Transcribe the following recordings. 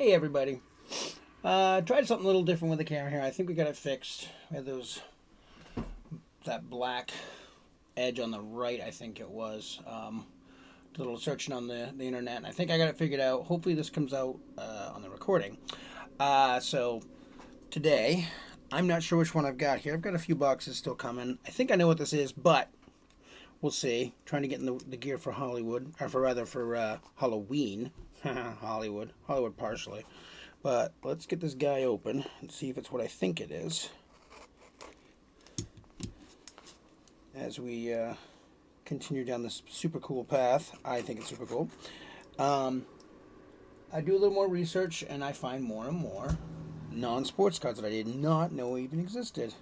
Hey everybody. Tried something a little different with the camera here. I think we got it fixed. We had that black edge on the right, I think it was. Did a little searching on the internet, and I think I got it figured out. Hopefully this comes out on the recording. So today, I'm not sure which one I've got here. I've got a few boxes still coming. I think I know what this is, but we'll see. Trying to get in the gear for Hollywood, or for Halloween. Hollywood partially. But let's get this guy open and see if it's what I think it is. As we continue down this super cool path, I think it's super cool. I do a little more research and I find more and more non-sports cards that I did not know even existed.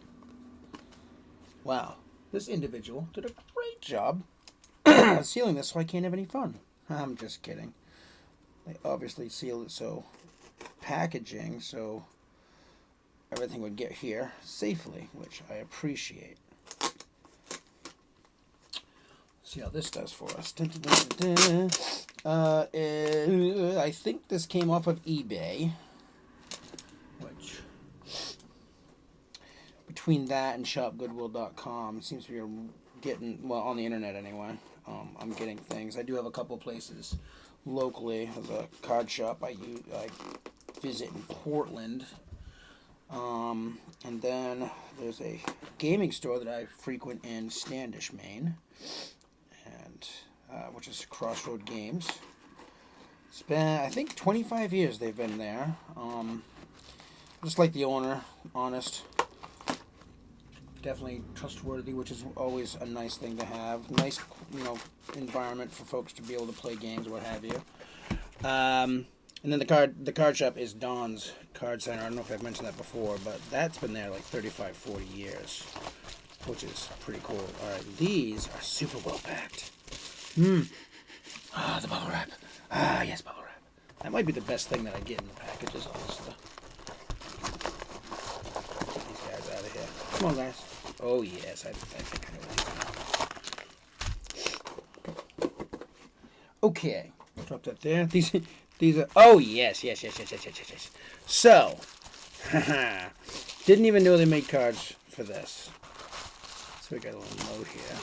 Wow, this individual did a great job sealing this so I can't have any fun. I'm just kidding. They obviously sealed it so packaging so everything would get here safely, which I appreciate. Let's see how this does for us. Dun, dun, dun, dun. I think this came off of eBay, which between that and shopgoodwill.com seems to be getting, well, on the internet anyway. I'm getting things. I do have a couple places locally. There's a card shop I visit in Portland, and then there's a gaming store that I frequent in Standish, Maine, and which is Crossroad Games. It's been, I think, 25 years they've been there. Just like the owner, honest, definitely trustworthy, which is always a nice thing to have. Nice, environment for folks to be able to play games or what have you. And then the card shop is Don's Card Center. I don't know if I've mentioned that before, but that's been there like 35, 40 years, which is pretty cool. All right, these are super well packed. The bubble wrap. Yes, bubble wrap. That might be the best thing that I get in the packages, honestly. Get these guys out of here. Come on, guys. Oh, yes, I think I know what these are. Okay, drop that there. These are, oh, yes. So, didn't even know they made cards for this. So we got a little note here.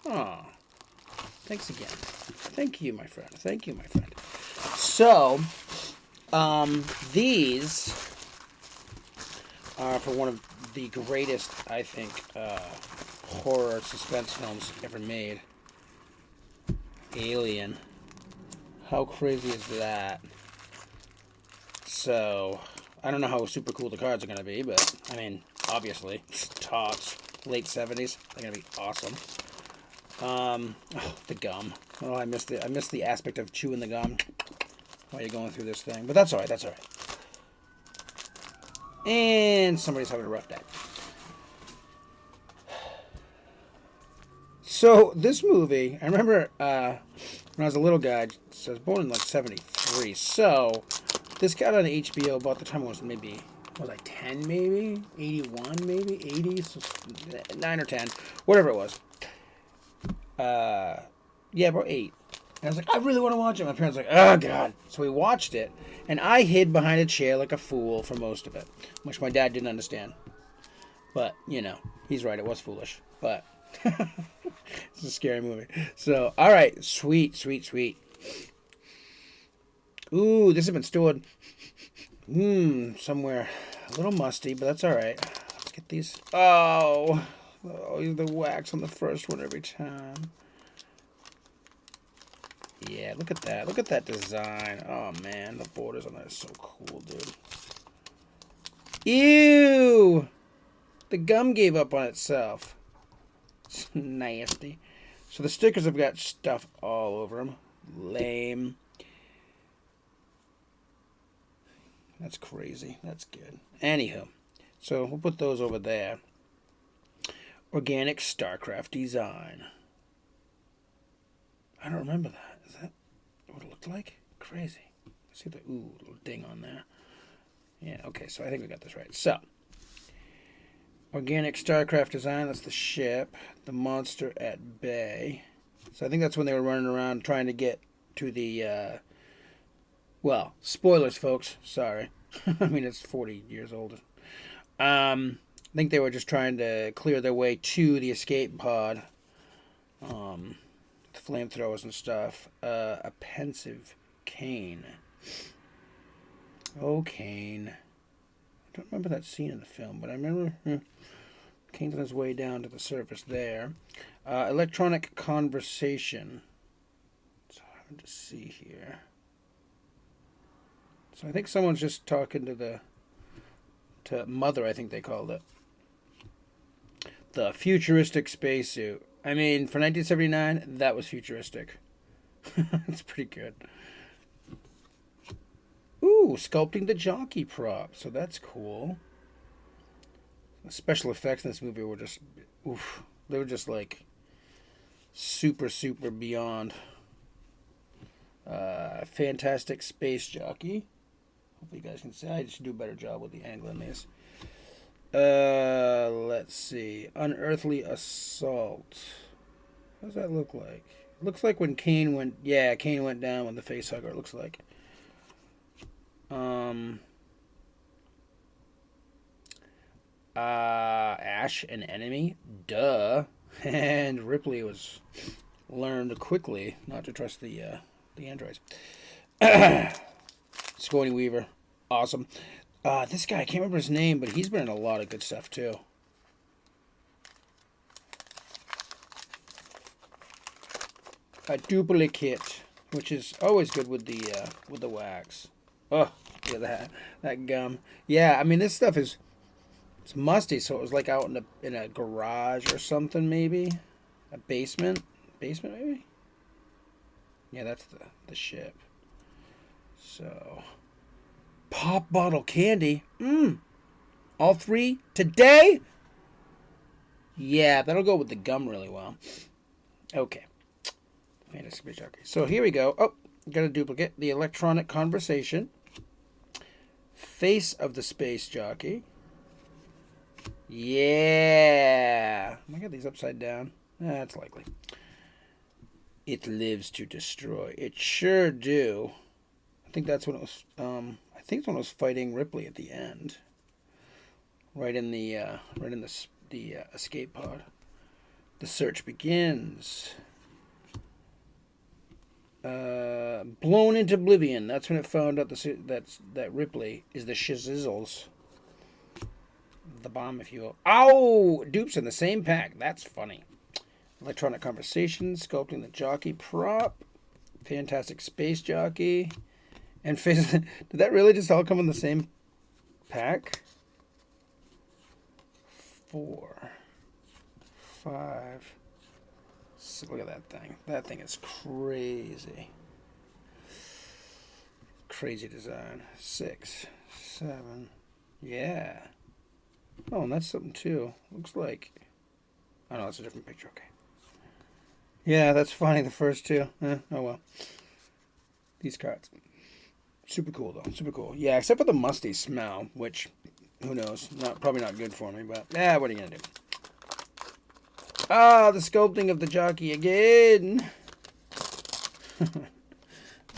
Oh, thanks again. Thank you, my friend. So, these are for one of the greatest, I think, horror suspense films ever made. Alien. How crazy is that? So, I don't know how super cool the cards are going to be, but, I mean, obviously, tops, late 70s, they're going to be awesome. The gum. Oh, I missed the aspect of chewing the gum while you're going through this thing, but that's alright, And somebody's having a rough day. So, this movie, I remember when I was a little guy, so I was born in like 73, so this got on HBO about the time I was maybe, was I 10 maybe? 81 maybe? 80? So 9 or 10, whatever it was. Yeah, about 8. And I was like, I really want to watch it. My parents were like, oh, God. So we watched it, and I hid behind a chair like a fool for most of it, which my dad didn't understand. But, he's right, it was foolish. But it's a scary movie. So, all right, sweet. Ooh, this has been stored somewhere a little musty, but that's all right. Let's get these. Oh, the wax on the first one every time. Yeah, look at that. Look at that design. Oh, man, the borders on that are so cool, dude. Ew! The gum gave up on itself. It's nasty. So the stickers have got stuff all over them. Lame. That's crazy. That's good. Anywho, so we'll put those over there. Organic StarCraft design. I don't remember that. Is that what it looked like? Crazy. See the little ding on there. Yeah, okay, so I think we got this right. So, Organic StarCraft design, that's the ship. The monster at bay. So I think that's when they were running around trying to get to the Well, spoilers, folks. Sorry. I mean, it's 40 years old. I think they were just trying to clear their way to the escape pod. The flamethrowers and stuff. A pensive Kane. Oh, Kane. I don't remember that scene in the film, but I remember Kane's on his way down to the surface there. Electronic conversation. So I'm just see here. So I think someone's just talking to Mother, I think they called it. The futuristic spacesuit. I mean, for 1979, that was futuristic. That's pretty good. Ooh, sculpting the jockey prop. So that's cool. The special effects in this movie were just, oof. They were just like super, super beyond. Fantastic space jockey. Hopefully you guys can see. I just do a better job with the angle in these. Let's see. Unearthly assault. What does that look like? It looks like when Kane went. Yeah, Kane went down with the face hugger. It looks like. Ash, an enemy. Duh. And Ripley was learned quickly not to trust the androids. Sigourney Weaver. Awesome. This guy, I can't remember his name, but he's been in a lot of good stuff, too. A duplicate, which is always good with the wax. Oh, yeah, that gum. Yeah, I mean, this stuff is... It's musty, so it was like out in a garage or something, maybe? A basement? Basement, maybe? Yeah, that's the ship. So... Pop bottle candy. All three today? Yeah, that'll go with the gum really well. Okay. Fantastic Space Jockey. So here we go. Oh, got a duplicate. The electronic conversation. Face of the Space Jockey. Yeah. I got these upside down. That's likely. It lives to destroy. It sure do. I think that's when it was... I think it's when I was fighting Ripley at the end, right in the escape pod. The search begins. Blown into oblivion. That's when it found out that Ripley is the Shizzles. The bomb, if you will. Ow! Dupes in the same pack. That's funny. Electronic conversation. Sculpting the jockey prop. Fantastic space jockey. And face. Did that really just all come in the same pack? 4, 5. Look at that thing. That thing is crazy. Crazy design. 6, 7. Yeah. Oh, and that's something too. Looks like. Oh no, that's a different picture. Okay. Yeah, that's funny. The first two. Oh well. These cards. Super cool though. Super cool. Yeah, except for the musty smell, which, who knows? Probably not good for me, but what are you gonna do? Ah, the sculpting of the jockey again.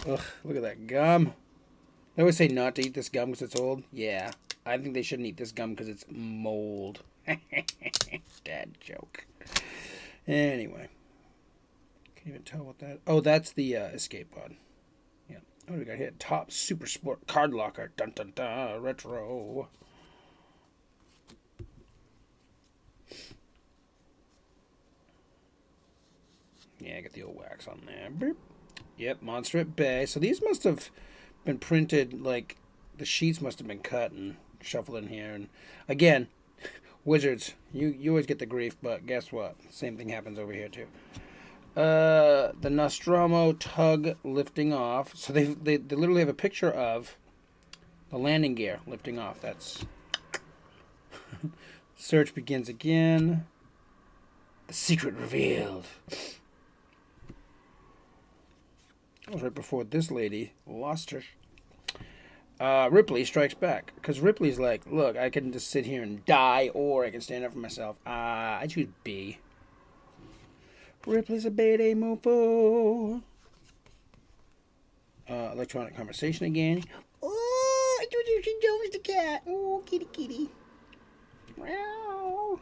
Ugh, look at that gum. They always say not to eat this gum because it's old. Yeah, I think they shouldn't eat this gum because it's mold. Dad joke. Anyway, can't even tell what that. Oh, that's the escape pod. What do we got here? Top Super Sport Card Locker. Dun dun dun. Retro. Yeah, get the old wax on there. Boop. Yep, Monster at Bay. So these must have been printed, like, the sheets must have been cut and shuffled in here. And again, Wizards, you always get the grief, but guess what? Same thing happens over here, too. The Nostromo tug lifting off. So they literally have a picture of the landing gear lifting off. That's search begins again. The secret revealed. That was right before this lady lost her. Ripley strikes back because Ripley's like, look, I can just sit here and die, or I can stand up for myself. I choose B. Ripley's a bad mofo. electronic conversation again. Oh, introducing Joe as the cat. Oh, kitty kitty. Meow.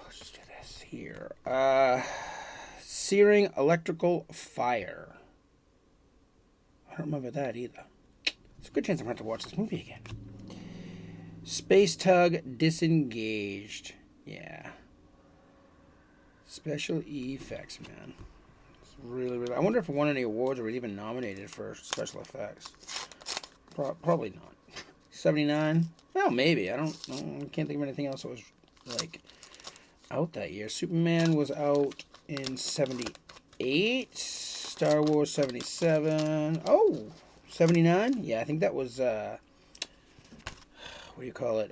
Let's just do this here. Searing electrical fire. I don't remember that either. It's a good chance I'm going to have to watch this movie again. Space tug disengaged. Yeah. Special effects, man. It's really, really... I wonder if it won any awards or was even nominated for special effects. Probably not. 79? Well, maybe. I can't think of anything else that was, like, out that year. Superman was out in 78. Star Wars 77. Oh, 79? Yeah, I think that was, what do you call it?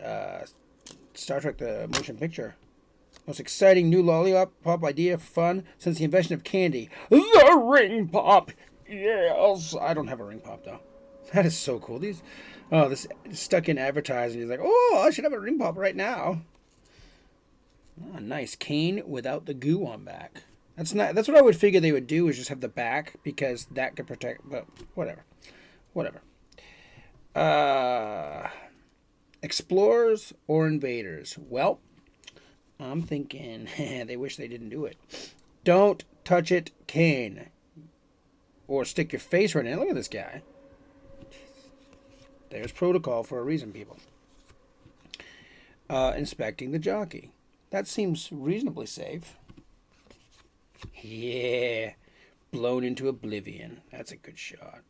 Star Trek the Motion Picture. Most exciting new lollipop idea for fun since the invention of candy. The ring pop! Yes! I don't have a ring pop, though. That is so cool. This stuck in advertising. He's like, oh, I should have a ring pop right now. Oh, nice. Cane without the goo on back. That's what I would figure they would do, is just have the back, because that could protect, but whatever. Explorers or invaders? Well, I'm thinking they wish they didn't do it. Don't touch it, cane. Or stick your face right in it. Look at this guy. There's protocol for a reason, people. Inspecting the jockey. That seems reasonably safe. Yeah. Blown into oblivion. That's a good shot.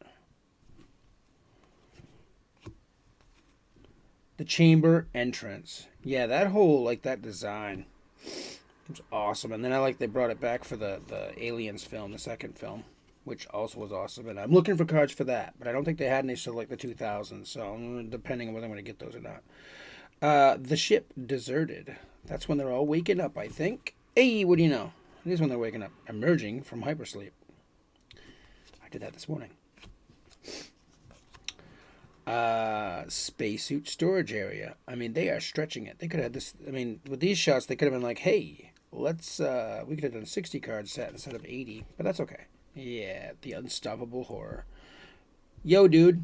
The chamber entrance. Yeah, that whole, like, that design was awesome. And then I like they brought it back for the Aliens film, the second film, which also was awesome. And I'm looking for cards for that, but I don't think they had any till like the 2000s. So depending on whether I'm going to get those or not. The ship deserted. That's when they're all waking up, I think. Hey, what do you know? It is when they're waking up, emerging from hypersleep. I did that this morning. Spacesuit storage area. I mean, they are stretching it. They could have had this. I mean, with these shots, they could have been like, hey, let's, we could have done a 60 card set instead of 80, but that's okay. Yeah, the unstoppable horror. Yo, dude.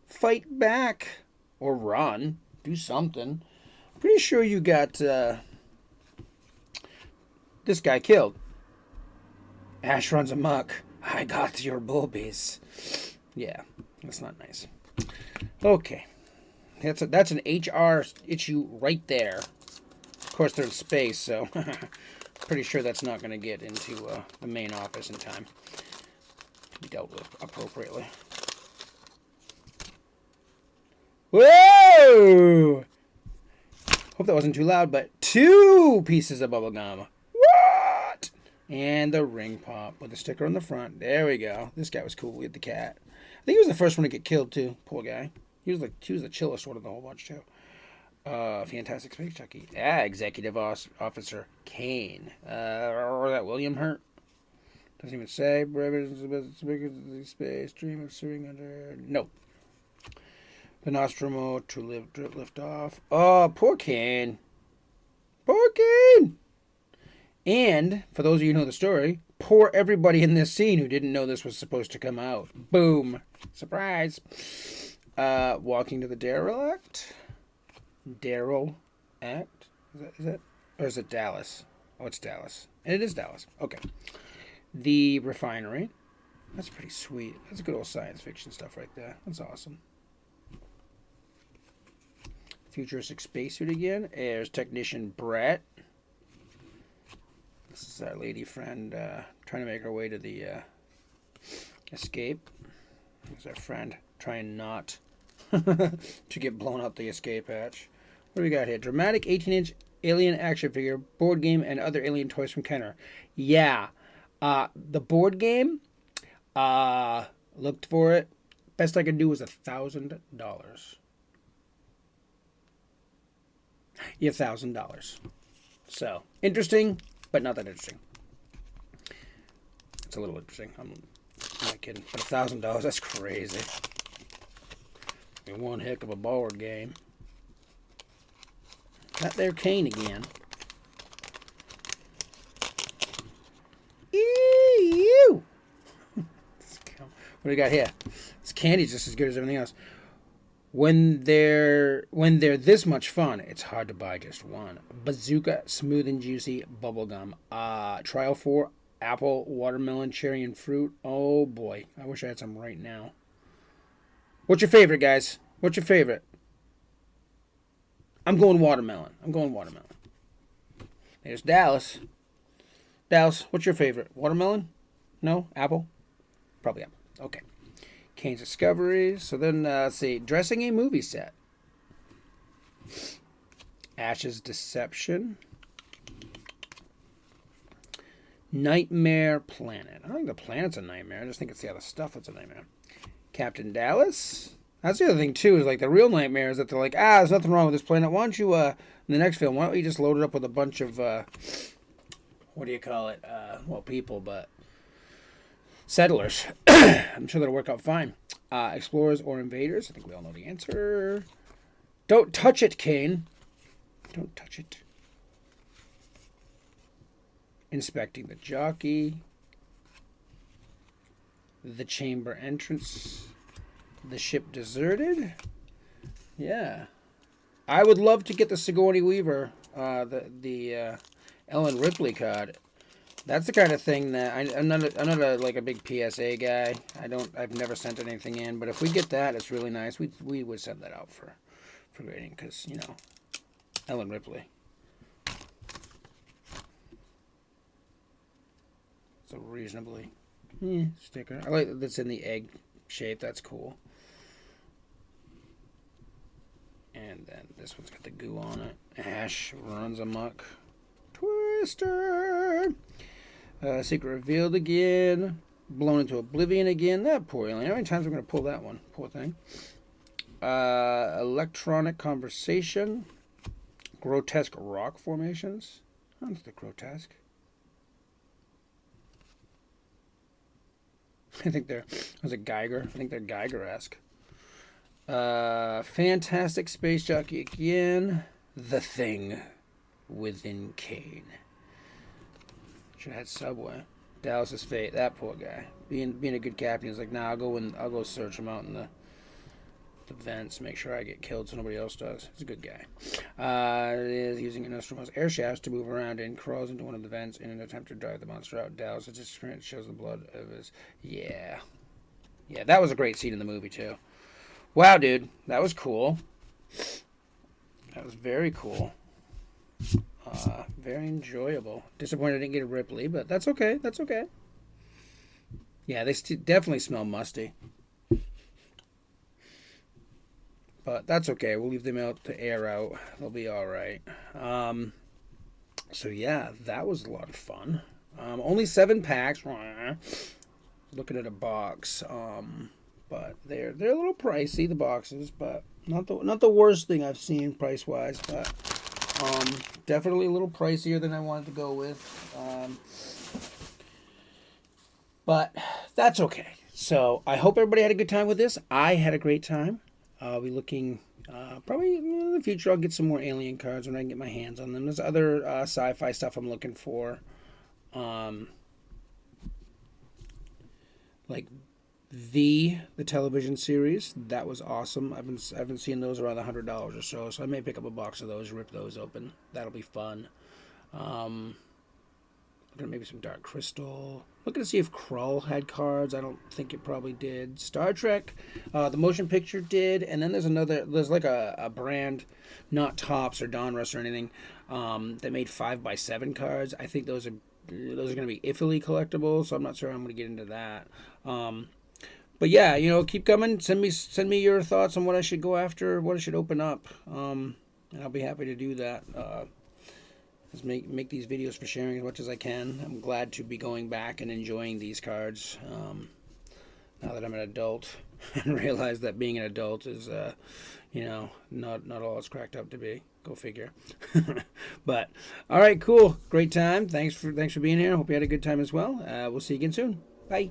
Fight back. Or run. Do something. Pretty sure you got, this guy killed. Ash runs amok. I got your boobies. Yeah, that's not nice. Okay. That's an HR issue right there. Of course, they're in space, so pretty sure that's not going to get into the main office in time to be dealt with appropriately. Whoa! Hope that wasn't too loud, but 2 pieces of bubblegum. What? And the ring pop with the sticker on the front. There we go. This guy was cool with the cat. I think he was the first one to get killed, too. Poor guy. He was the chillest one of the whole bunch, too. Fantastic Space Jockey. Executive Officer Kane. Or that William Hurt. Doesn't even say. Space dream of suing under. Nope. The Nostromo to lift off. Oh, poor Kane. And, for those of you who know the story, poor everybody in this scene who didn't know this was supposed to come out. Boom. Surprise. Walking to the derelict. Daryl Act? Is that? Or is it Dallas? Oh, it's Dallas. And it is Dallas. Okay. The refinery. That's pretty sweet. That's good old science fiction stuff right there. That's awesome. Futuristic spacesuit again. There's Technician Brett. This is our lady friend trying to make her way to the escape. There's our friend trying not to get blown up the escape hatch. What do we got here? Dramatic 18-inch alien action figure, board game, and other alien toys from Kenner. Yeah. The board game, looked for it. Best I could do was $1,000. Yeah, $1,000. So, interesting, but not that interesting. It's a little interesting. I'm not kidding. But $1,000, that's crazy. One heck of a board game. Got their Kane again. What do we got here? This candy's just as good as everything else. When they're this much fun, it's hard to buy just one. Bazooka Smooth and Juicy Bubblegum. Trial 4 Apple, Watermelon, Cherry, and Fruit. Oh boy, I wish I had some right now. What's your favorite, guys? What's your favorite? I'm going watermelon. There's Dallas. Dallas, what's your favorite? Watermelon? No? Apple? Probably apple. Okay. Kane's Discoveries. So then, let's see. Dressing a movie set. Ash's Deception. Nightmare Planet. I don't think the planet's a nightmare. I just think it's the other stuff that's a nightmare. Captain Dallas. That's the other thing, too, is like the real nightmare is that they're like, there's nothing wrong with this planet. Why don't you, in the next film, why don't you just load it up with a bunch of, what do you call it? Well, people, but settlers. I'm sure that'll work out fine. Explorers or invaders? I think we all know the answer. Don't touch it, Kane. Don't touch it. Inspecting the jockey. The chamber entrance. The ship deserted. Yeah. I would love to get the Sigourney Weaver, the Ellen Ripley card. That's the kind of thing that I'm not like a big PSA guy. I've never sent anything in, but if we get that, it's really nice. We would send that out for grading because Ellen Ripley. It's a reasonably sticker. I like that's in the egg shape. That's cool. And then this one's got the goo on it. Ash runs amok. Twister. Secret revealed again. Blown into oblivion again. That poor alien. How many times are we going to pull that one? Poor thing. Electronic conversation. Grotesque rock formations. That's the grotesque. I think was it Geiger? I think they're Geiger-esque. Fantastic Space Jockey again. The Thing Within Kane. Should have had Subway. Dallas's Fate. That poor guy. Being a good captain, he's like, nah, I'll go search him out in the vents, make sure I get killed so nobody else does. He's a good guy. It is using Nostromo's air shafts to move around and crawls into one of the vents in an attempt to drive the monster out. Dallas' experience shows the blood of his... Yeah, that was a great scene in the movie, too. Wow, dude. That was cool. That was very cool. Very enjoyable. Disappointed I didn't get a Ripley, but that's okay. That's okay. Yeah, they definitely smell musty. But that's okay. We'll leave them out to air out. They'll be all right. So, yeah, that was a lot of fun. Only 7 packs. Looking at a box. But they're a little pricey, the boxes. But not the worst thing I've seen price-wise. But definitely a little pricier than I wanted to go with. But that's okay. So I hope everybody had a good time with this. I had a great time. I'll be looking, probably in the future I'll get some more Alien cards when I can get my hands on them. There's other sci-fi stuff I'm looking for. Like the television series. That was awesome. I've been seeing those around $100 or so. So I may pick up a box of those, rip those open. That'll be fun. Looking at maybe some Dark Crystal. Looking to see if Krull had cards. I don't think it probably did. Star Trek, the motion picture did, and then there's like a brand, not Topps or Donruss or anything, that made 5x7 cards. I think those are going to be iffily collectibles, so I'm not sure I'm going to get into that. But yeah, keep coming. Send me your thoughts on what I should go after, what I should open up, and I'll be happy to do that. Just make these videos for sharing as much as I can. I'm glad to be going back and enjoying these cards now that I'm an adult and realize that being an adult is, not all it's cracked up to be. Go figure. But all right, cool, great time. Thanks for being here. Hope you had a good time as well. We'll see you again soon. Bye.